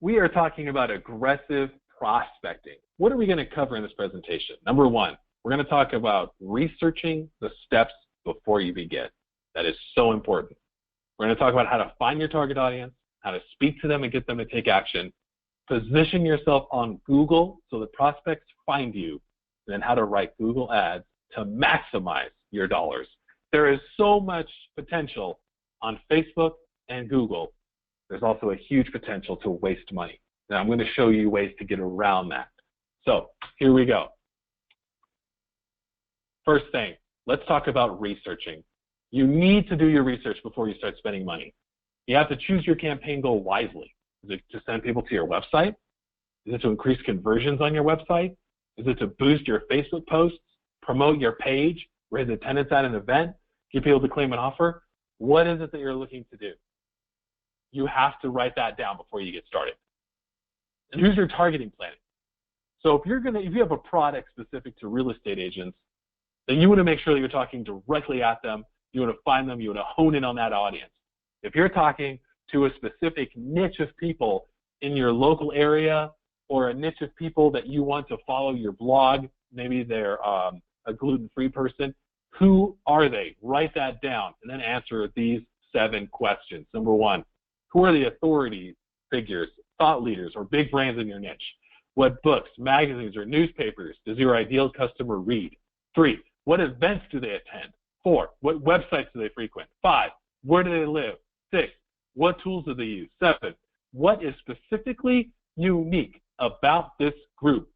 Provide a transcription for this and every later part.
we are talking about aggressive prospecting. What are we going to cover in this presentation? Number one, we're going to talk about researching the steps before you begin. That is so important. We're going to talk about how to find your target audience, how to speak to them and get them to take action, position yourself on Google so that prospects find you, and then how to write Google ads to maximize your dollars. There is so much potential on Facebook and Google. There's also a huge potential to waste money. Now I'm going to show you ways to get around that. So here we go. First thing, let's talk about researching. You need to do your research before you start spending money. You have to choose your campaign goal wisely. Is it to send people to your website? Is it to increase conversions on your website? Is it to boost your Facebook posts, promote your page, raise attendance at an event, get people to claim an offer? What is it that you're looking to do? You have to write that down before you get started. And who's your targeting plan? So if you have a product specific to real estate agents, then you want to make sure that you're talking directly at them. You want to find them. You want to hone in on that audience. If you're talking to a specific niche of people in your local area or a niche of people that you want to follow your blog, maybe they're a gluten-free person, who are they? Write that down and then answer these 7 questions. Number 1, who are the authority figures, thought leaders, or big brands in your niche? What books, magazines, or newspapers does your ideal customer read? 3, what events do they attend? 4, what websites do they frequent? 5, where do they live? 6, what tools do they use? 7, what is specifically unique about this group?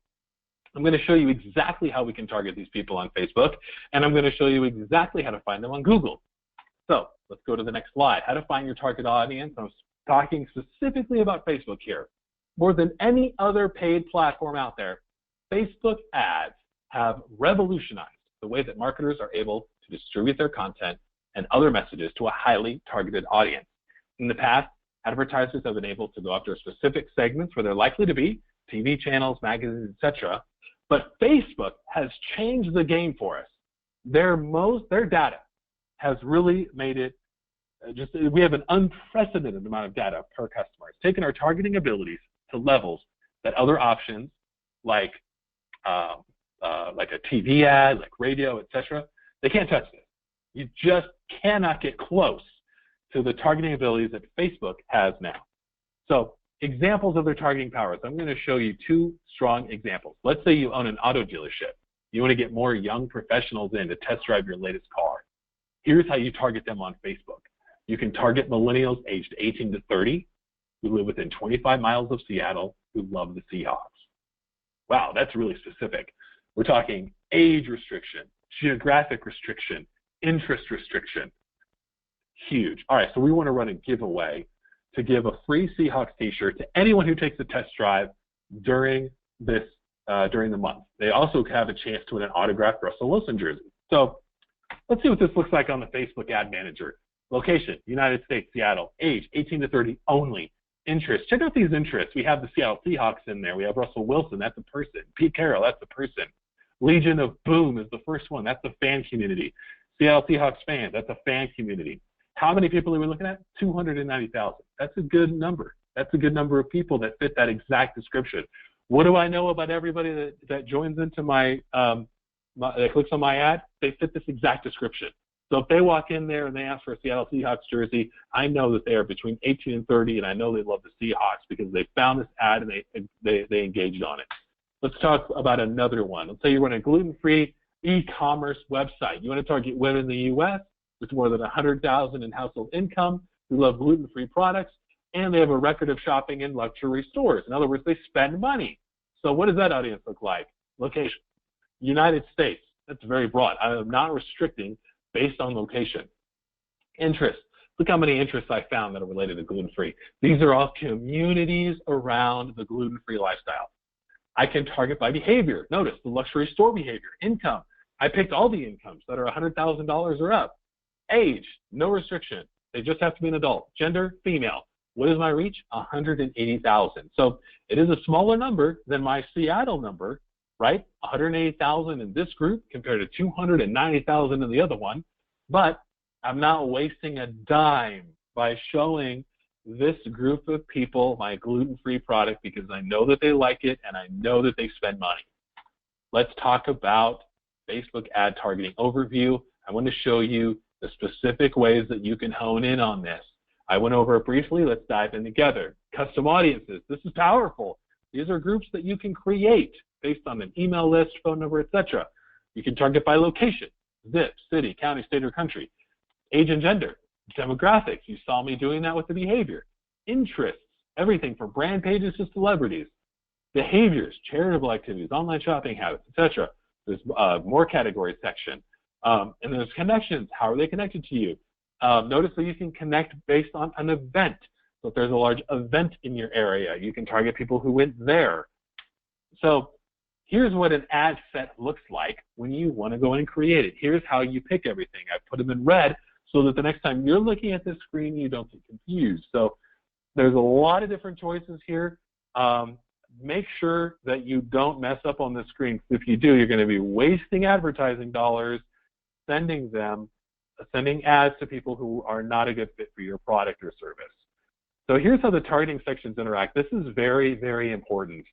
I'm going to show you exactly how we can target these people on Facebook, and I'm going to show you exactly how to find them on Google. So let's go to the next slide. How to find your target audience. I'm talking specifically about Facebook here. More than any other paid platform out there, Facebook ads have revolutionized the way that marketers are able to distribute their content and other messages to a highly targeted audience. In the past, advertisers have been able to go after specific segments where they're likely to be, TV channels, magazines, etc. But Facebook has changed the game for us. Their data has really made it we have an unprecedented amount of data per customer. It's taken our targeting abilities to levels that other options like a TV ad, like radio, etc., they can't touch this. You just cannot get close to the targeting abilities that Facebook has now. So examples of their targeting powers. I'm going to show you 2 strong examples. Let's say you own an auto dealership. You want to get more young professionals in to test drive your latest car. Here's how you target them on Facebook. You can target millennials aged 18 to 30 who live within 25 miles of Seattle who love the Seahawks. Wow, that's really specific. We're talking age restriction, geographic restriction, interest restriction. Huge. All right, so we want to run a giveaway to give a free Seahawks t-shirt to anyone who takes a test drive during the month. They also have a chance to win an autographed Russell Wilson jersey. So let's see what this looks like on the Facebook Ad Manager. Location, United States, Seattle. Age, 18 to 30 only. Interest, check out these interests. We have the Seattle Seahawks in there. We have Russell Wilson, that's a person. Pete Carroll, that's a person. Legion of Boom is the first one. That's the fan community. Seattle Seahawks fans, that's a fan community. How many people are we looking at? 290,000. That's a good number. That's a good number of people that fit that exact description. What do I know about everybody that joins into that clicks on my ad? They fit this exact description. So if they walk in there and they ask for a Seattle Seahawks jersey, I know that they are between 18 and 30, and I know they love the Seahawks because they found this ad and they engaged on it. Let's talk about another one. Let's say you run a gluten-free e-commerce website. You want to target women in the U.S. with more than $100,000 in household income who love gluten-free products, and they have a record of shopping in luxury stores. In other words, they spend money. So what does that audience look like? Location, United States. That's very broad. I am not restricting based on location. Interest. Look how many interests I found that are related to gluten-free. These are all communities around the gluten-free lifestyle. I can target by behavior. Notice the luxury store behavior. Income. I picked all the incomes that are $100,000 or up. Age, no restriction. They just have to be an adult. Gender, female. What is my reach? 180,000. So it is a smaller number than my Seattle number, right? 180,000 in this group compared to 290,000 in the other one. But I'm not wasting a dime by showing this group of people my gluten-free product because I know that they like it and I know that they spend money. Let's talk about Facebook ad targeting overview. I want to show you the specific ways that you can hone in on this. I went over it briefly. Let's dive in together. Custom audiences. This is powerful. These are groups that you can create based on an email list, phone number, etc. You can target by location, zip, city, county, state, or country. Age and gender, demographics. You saw me doing that with the behavior. Interests, everything from brand pages to celebrities. Behaviors, charitable activities, online shopping habits, etc. There's more categories section. And there's connections. How are they connected to you? Notice that you can connect based on an event. So if there's a large event in your area, you can target people who went there. So here's what an ad set looks like when you want to go in and create it. Here's how you pick everything. I put them in red so that the next time you're looking at this screen, you don't get confused. So there's a lot of different choices here. Make sure that you don't mess up on the screen. If you do, you're going to be wasting advertising dollars, sending ads to people who are not a good fit for your product or service. So here's how the targeting sections interact. This is very, very important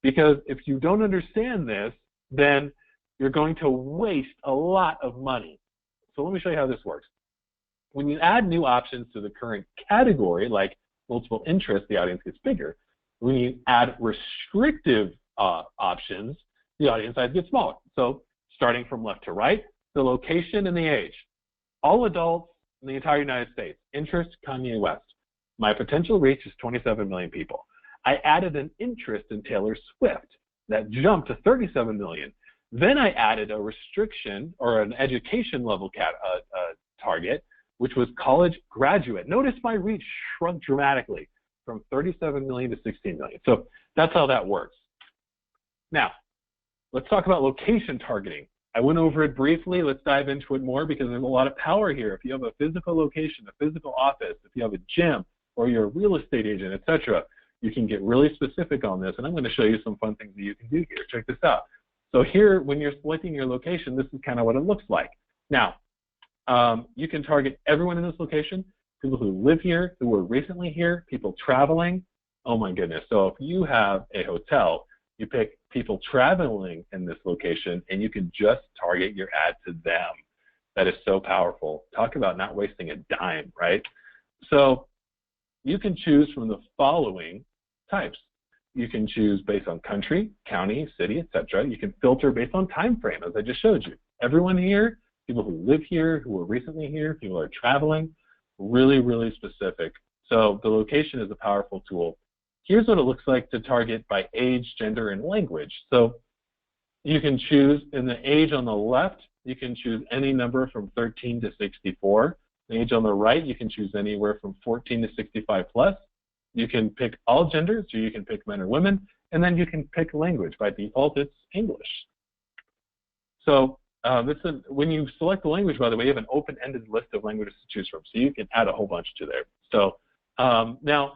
because if you don't understand this, then you're going to waste a lot of money. So let me show you how this works. When you add new options to the current category, like multiple interests, the audience gets bigger. When you add restrictive options, the audience size gets smaller. So starting from left to right, the location and the age. All adults in the entire United States. Interest, Kanye West. My potential reach is 27 million people. I added an interest in Taylor Swift. That jumped to 37 million. Then I added a restriction or an education level target, which was college graduate. Notice my reach shrunk dramatically from 37 million to 16 million. So that's how that works. Now, let's talk about location targeting. I went over it briefly. Let's dive into it more because there's a lot of power here. If you have a physical location, a physical office, if you have a gym, or you're a real estate agent, etc., you can get really specific on this. And I'm going to show you some fun things that you can do here. Check this out. So here, when you're selecting your location, this is kind of what it looks like. Now, you can target everyone in this location, people who live here, who were recently here, people traveling. Oh my goodness. So if you have a hotel, you pick people traveling in this location, and you can just target your ad to them. That is so powerful. Talk about not wasting a dime, right? So you can choose from the following types. You can choose based on country, county, city, etc. You can filter based on time frame, as I just showed you. Everyone here, people who live here, who were recently here, people who are traveling, really, really specific. So the location is a powerful tool. Here's what it looks like to target by age, gender, and language. So you can choose in the age on the left, you can choose any number from 13 to 64. The age on the right, you can choose anywhere from 14 to 65 plus. You can pick all genders, so you can pick men or women, and then you can pick language. By default, it's English. So when you select the language, by the way, you have an open-ended list of languages to choose from, so you can add a whole bunch to there. So now,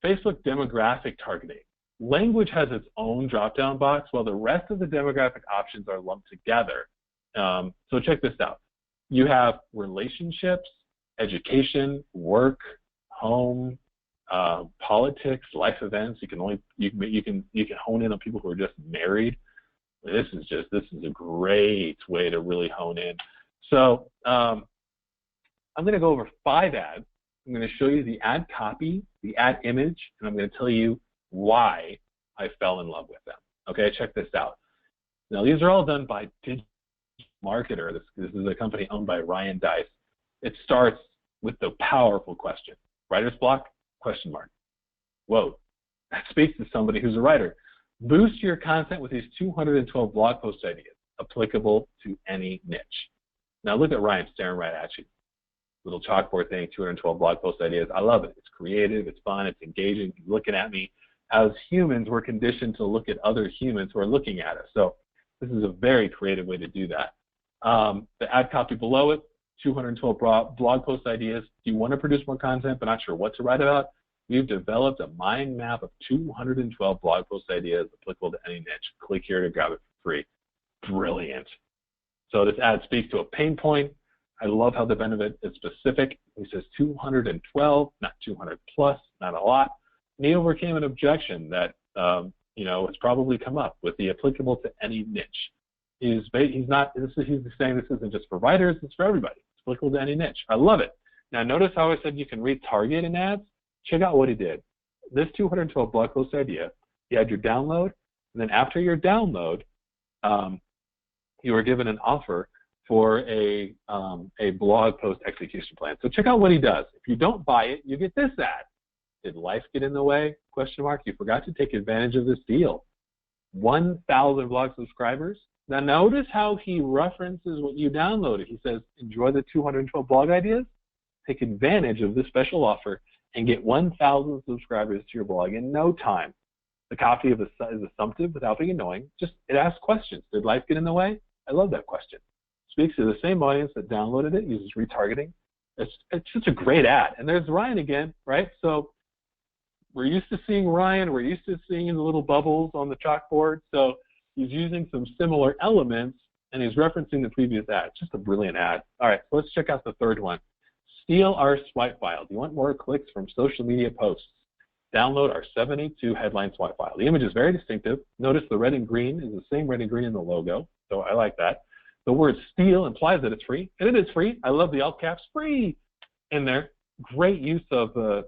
Facebook demographic targeting. Language has its own drop-down box, while the rest of the demographic options are lumped together. So check this out. You have relationships, education, work, home, politics, life events. You can hone in on people who are just married. This is a great way to really hone in. So I'm going to go over 5 ads. I'm going to show you the ad copy, the ad image, and I'm going to tell you why I fell in love with them. Okay, check this out. Now, these are all done by Digital Marketer. This is a company owned by Ryan Dice. It starts with the powerful question. Writer's block? Question mark. Whoa, that speaks to somebody who's a writer. Boost your content with these 212 blog post ideas applicable to any niche. Now, look at Ryan staring right at you. Little chalkboard thing, 212 blog post ideas. I love it. It's creative, it's fun, it's engaging. He's looking at me. As humans, we're conditioned to look at other humans who are looking at us. So this is a very creative way to do that. The ad copy below it, 212 blog post ideas. Do you want to produce more content but not sure what to write about? We've developed a mind map of 212 blog post ideas applicable to any niche. Click here to grab it for free. Brilliant. So this ad speaks to a pain point. I love how the benefit is specific. He says 212, not 200 plus, not a lot. And he overcame an objection that has probably come up with the applicable to any niche. He's saying this isn't just for writers, it's for everybody. It's applicable to any niche. I love it. Now notice how I said you can retarget in ads? Check out what he did. This 212 blog post idea, you had your download, and then after your download, you were given an offer for a blog post execution plan. So check out what he does. If you don't buy it, you get this ad. Did life get in the way? Question mark. You forgot to take advantage of this deal. 1,000 blog subscribers. Now notice how he references what you downloaded. He says, enjoy the 212 blog ideas. Take advantage of this special offer and get 1,000 subscribers to your blog in no time. The copy is assumptive without being annoying. It asks questions. Did life get in the way? I love that question. Speaks to the same audience that downloaded it, uses retargeting. It's just a great ad. And there's Ryan again, right? So we're used to seeing Ryan. We're used to seeing the little bubbles on the chalkboard. So he's using some similar elements, and he's referencing the previous ad. It's just a brilliant ad. All right, so let's check out the third one. Steal our swipe file. Do you want more clicks from social media posts? Download our 782 headline swipe file. The image is very distinctive. Notice the red and green is the same red and green in the logo, so I like that. The word steal implies that it's free, and it is free. I love the alt caps, free, in there. Great use of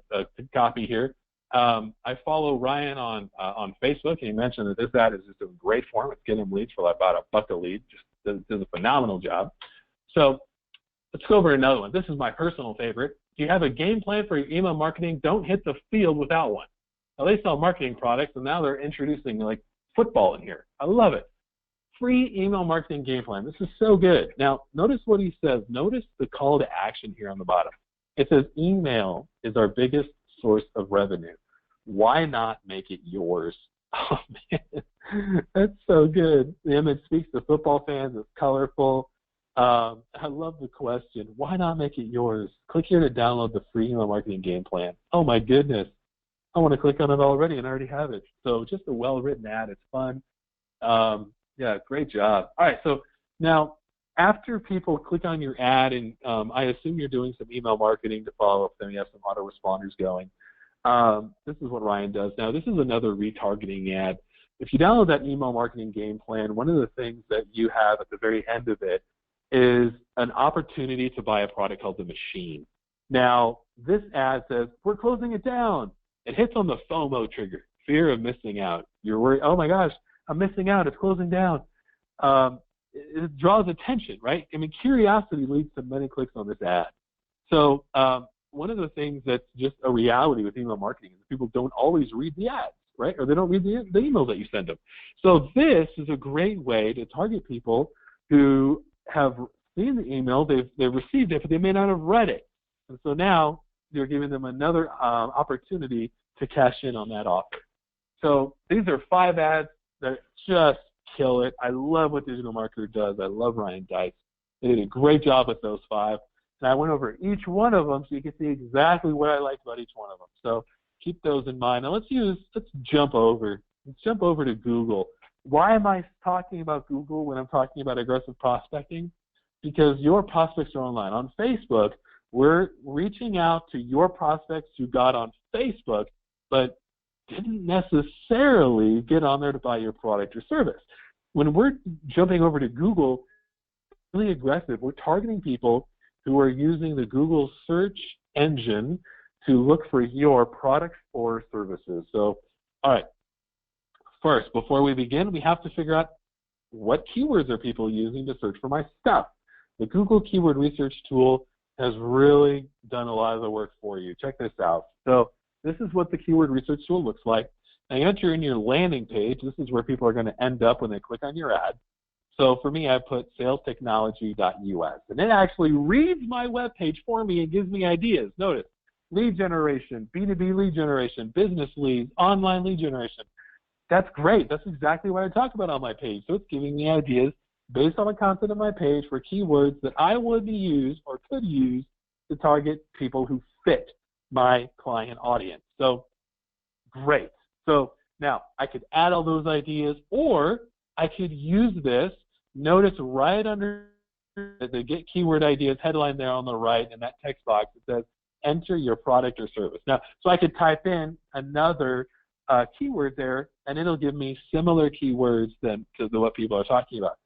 copy here. I follow Ryan on Facebook, and he mentioned that this ad is just doing great for him. It's getting him leads for about $1 a lead. Just does a phenomenal job. So let's go over another one. This is my personal favorite. Do you have a game plan for your email marketing? Don't hit the field without one. Now, they sell marketing products, and now they're introducing like football in here. I love it. Free email marketing game plan. This is so good. Now, notice what he says. Notice the call to action here on the bottom. It says email is our biggest source of revenue. Why not make it yours? Oh, man. That's so good. The image speaks to football fans. It's colorful. I love the question. Why not make it yours? Click here to download the free email marketing game plan. Oh, my goodness. I want to click on it already, and I already have it. So just a well-written ad. It's fun. Yeah, great job. All right, so now after people click on your ad, and I assume you're doing some email marketing to follow up, then you have some autoresponders going. This is what Ryan does. Now, this is another retargeting ad. If you download that email marketing game plan, one of the things that you have at the very end of it is an opportunity to buy a product called The Machine. Now, this ad says, we're closing it down. It hits on the FOMO trigger, fear of missing out. You're worried, oh my gosh, I'm missing out, it's closing down. It draws attention, right? I mean, curiosity leads to many clicks on this ad. So one of the things that's just a reality with email marketing is people don't always read the ads, right? Or they don't read the emails that you send them. So this is a great way to target people who have seen the email, they've received it, but they may not have read it. And so now you're giving them another opportunity to cash in on that offer. So these are 5 ads that just kill it. I love what Digital Marketer does. I love Ryan Dykes. They did a great job with those 5. And I went over each one of them so you can see exactly what I liked about each one of them. So keep those in mind. Now let's jump over. Let's jump over to Google. Why am I talking about Google when I'm talking about aggressive prospecting? Because your prospects are online. On Facebook, we're reaching out to your prospects who got on Facebook but didn't necessarily get on there to buy your product or service. When we're jumping over to Google, really aggressive, we're targeting people who are using the Google search engine to look for your products or services. So, all right. First, before we begin, we have to figure out what keywords are people using to search for my stuff. The Google Keyword Research tool has really done a lot of the work for you. Check this out. So this is what the Keyword Research tool looks like. Now, once you're in your landing page, this is where people are going to end up when they click on your ad. So for me, I put salestechnology.us, and it actually reads my web page for me and gives me ideas. Notice, lead generation, B2B lead generation, business leads, online lead generation. That's great. That's exactly what I talk about on my page. So it's giving me ideas based on the content of my page for keywords that I would use or could use to target people who fit my client audience. So great. So now I could add all those ideas, or I could use this. Notice right under the get keyword ideas headline there on the right in that text box. It says, enter your product or service. Now, so I could type in another keyword there, and it'll give me similar keywords to what people are talking about.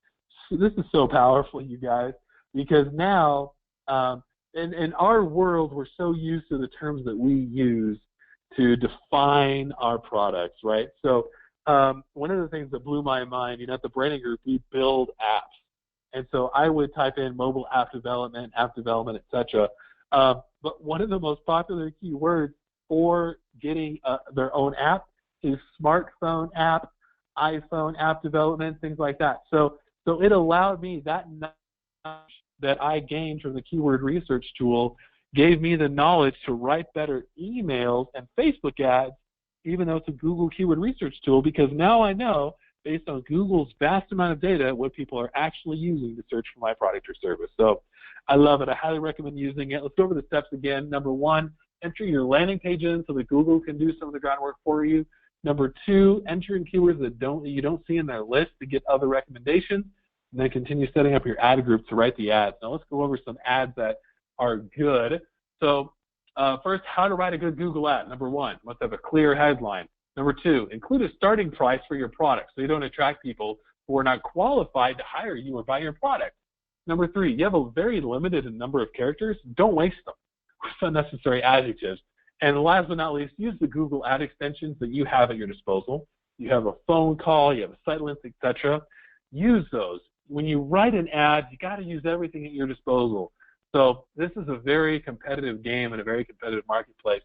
So this is so powerful, you guys, because now in our world, we're so used to the terms that we use to define our products, right? So one of the things that blew my mind, at the Branning Group, we build apps. And so I would type in mobile app development, etc. But one of the most popular keywords for getting their own app is smartphone app, iPhone app development, things like that. So it allowed me that knowledge that I gained from the keyword research tool, gave me the knowledge to write better emails and Facebook ads, even though it's a Google keyword research tool, because now I know, based on Google's vast amount of data, what people are actually using to search for my product or service. So I love it. I highly recommend using it. Let's go over the steps again. Number one, enter your landing page in so that Google can do some of the groundwork for you. Number two, enter in keywords that you don't see in their list to get other recommendations. And then continue setting up your ad group to write the ads. Now let's go over some ads that are good. So first, how to write a good Google ad. Number one, must have a clear headline. Number two, include a starting price for your product so you don't attract people who are not qualified to hire you or buy your product. Number three, you have a very limited number of characters. Don't waste them with unnecessary adjectives. And last but not least, use the Google ad extensions that you have at your disposal. You have a phone call, you have a site link, etc. Use those. When you write an ad, you got to use everything at your disposal. So this is a very competitive game and a very competitive marketplace.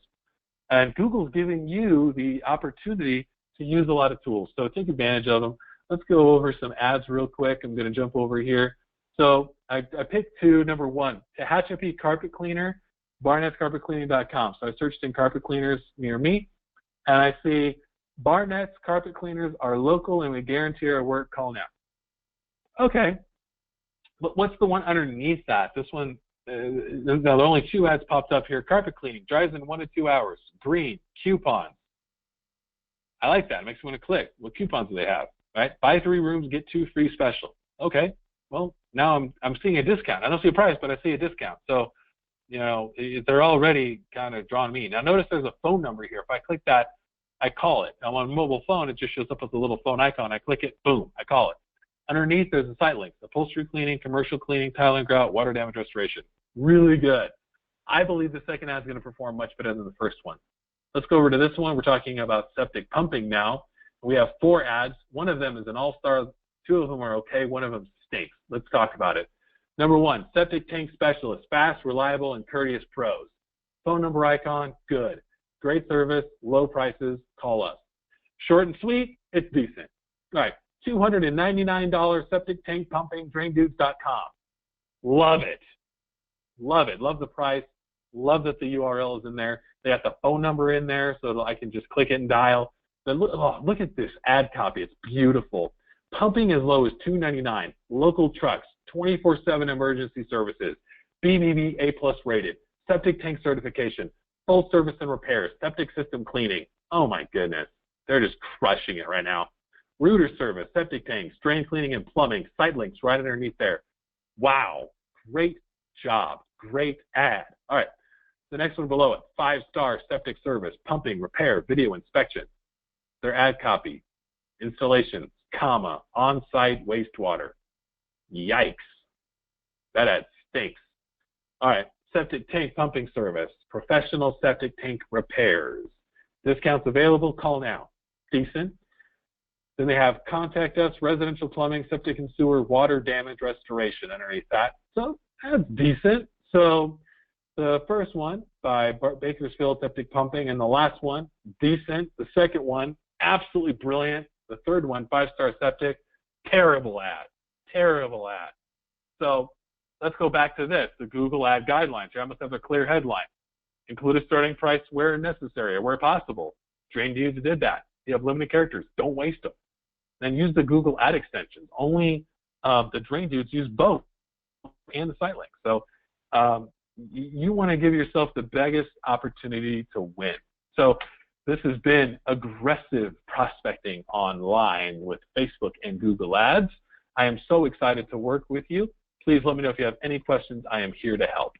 And Google's giving you the opportunity to use a lot of tools. So take advantage of them. Let's go over some ads real quick. I'm going to jump over here. So I picked two. Number one, Tehachapi carpet cleaner, barnettscarpetcleaning.com. So I searched in carpet cleaners near me, and I see Barnett's carpet cleaners are local and we guarantee our work. Call now. Okay, but what's the one underneath that? This one, no, there are only two ads popped up here. Carpet cleaning, dries in 1 to 2 hours. Green, coupons. I like that. It makes me want to click. What coupons do they have? Right? Buy 3 rooms, get 2 free special. Okay, well, now I'm seeing a discount. I don't see a price, but I see a discount. So, they're already kind of drawing me. Now, notice there's a phone number here. If I click that, I call it. Now, on a mobile phone, it just shows up as a little phone icon. I click it, boom, I call it. Underneath, there's a site link: upholstery cleaning, commercial cleaning, tile and grout, water damage restoration. Really good. I believe the second ad is going to perform much better than the first one. Let's go over to this one. We're talking about septic pumping now. We have 4 ads. One of them is an all-star. 2 of them are okay. One of them stinks. Let's talk about it. Number 1, septic tank specialist, fast, reliable, and courteous pros. Phone number icon, good. Great service, low prices, call us. Short and sweet, it's decent. All right. $299 septic tank pumping, draindudes.com. Love it. Love it. Love the price. Love that the URL is in there. They got the phone number in there so that I can just click it and dial. But look at this ad copy. It's beautiful. Pumping as low as $299. Local trucks, 24/7 emergency services, BBB A+ rated, septic tank certification, full service and repairs, septic system cleaning. Oh my goodness. They're just crushing it right now. Router service, septic tanks, drain cleaning and plumbing, site links right underneath there. Wow, great job, great ad. All right, the next one below it, 5-star septic service, pumping, repair, video inspection. Their ad copy, installations, comma, on-site wastewater. Yikes, that ad stinks. All right, septic tank pumping service, professional septic tank repairs. Discounts available, call now. Decent. Then they have contact us, residential plumbing, septic and sewer, water damage restoration underneath that. So that's decent. So the first one by Bakersfield Septic Pumping, and the last one, decent. The second one, absolutely brilliant. The third one, 5-star septic, terrible ad, terrible ad. So let's go back to this, the Google ad guidelines. Here I must have a clear headline. Include a starting price where necessary or where possible. Drain Dudes did that. You have limited characters. Don't waste them. Then use the Google ad extensions. Only the Drain Dudes use both and the site link. So you want to give yourself the biggest opportunity to win. So this has been aggressive prospecting online with Facebook and Google Ads. I am so excited to work with you. Please let me know if you have any questions. I am here to help.